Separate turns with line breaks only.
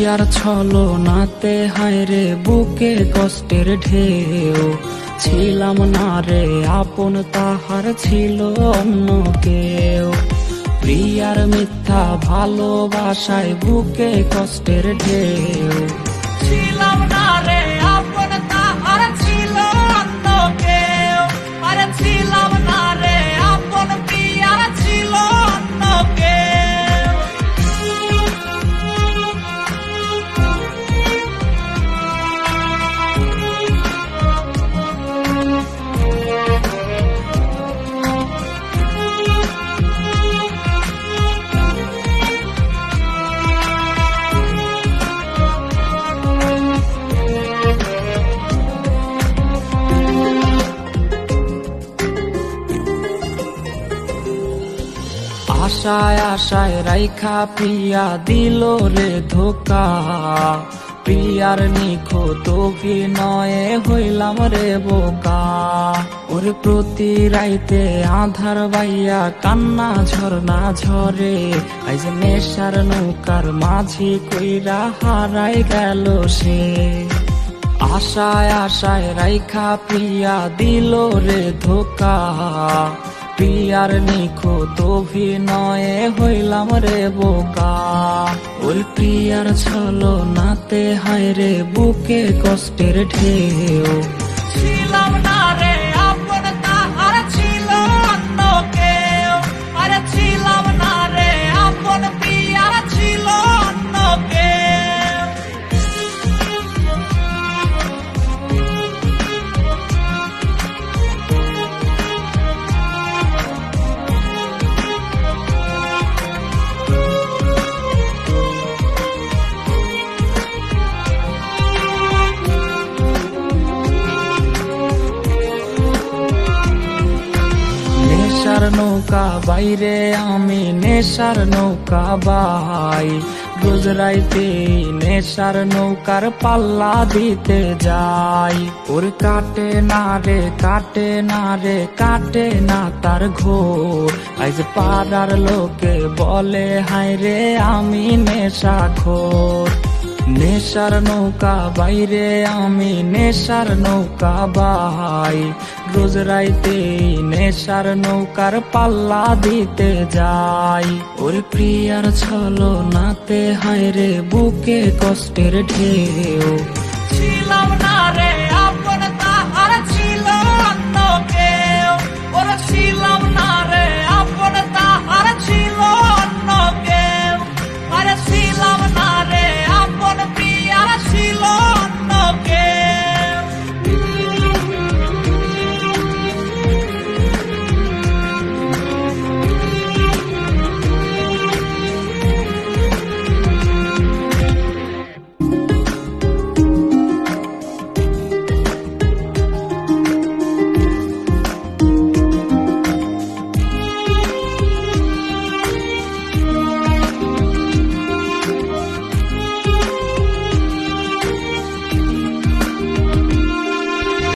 প্রিয়ার ছলো নাতে হায়রে বুকে কষ্টের ঢেউ, ছিলাম না রে আপন তাহার ছিল অন্য কেউ। প্রিয়ার মিথ্যা ভালোবাসায় বুকে কষ্টের ঢেউ, ছিলাম না রে আপন তাহার ছিল অন্য কেউ। আরে ছিলাম না রে আপন প্রিয়ার ছিল অন্য কেউ। আশায় আশায় রাইখা প্রিয়া দিল রে ধোকা, প্রিয়ার নিখুঁত অভিনয়ে হইলাম রে বোকা। ওর প্রতি রাইতে আধার বাইয়া কান্না ঝরনা ঝরে, আইজ নেশার নৌকার মাঝি কইরা হারাই গেল সে। আশায় আশায় রাইখা প্রিয়া দিল রে ধোকা, প্রিয়ার নিখুঁত অভিনয়ে হইলাম রে বোকা। ওই প্রিয়ার ছলো নাতে হায়রে বুকে কষ্টের ঢেউ, ছিলাম না রে আপন তাহার ছিল অন্য কেউ। আরে ছিলাম না রে আপন প্রিয়ার ছিল অন্য কেউ। নেশার নৌকা বাইরে আমি নেশার নৌকা বাই, রোজ রাইতে নেশার নৌকার পাল্লা দিতে যাই। ওর কাটে না রে কাটে না রে কাটে না তার ঘোর, আজ পাড়ার লোকে বলে হায় রে আমি নেশাখোর। নেশার নৌকা বাইরে আমি নেশার নৌকা বাই, রোজ রাইতে নেশার নৌকার পাল্লা দিতে যাই। ওর প্রিয়ার ছলো নাতে হায়রে বুকে কষ্টের ঢেউ, ছিলাম না রে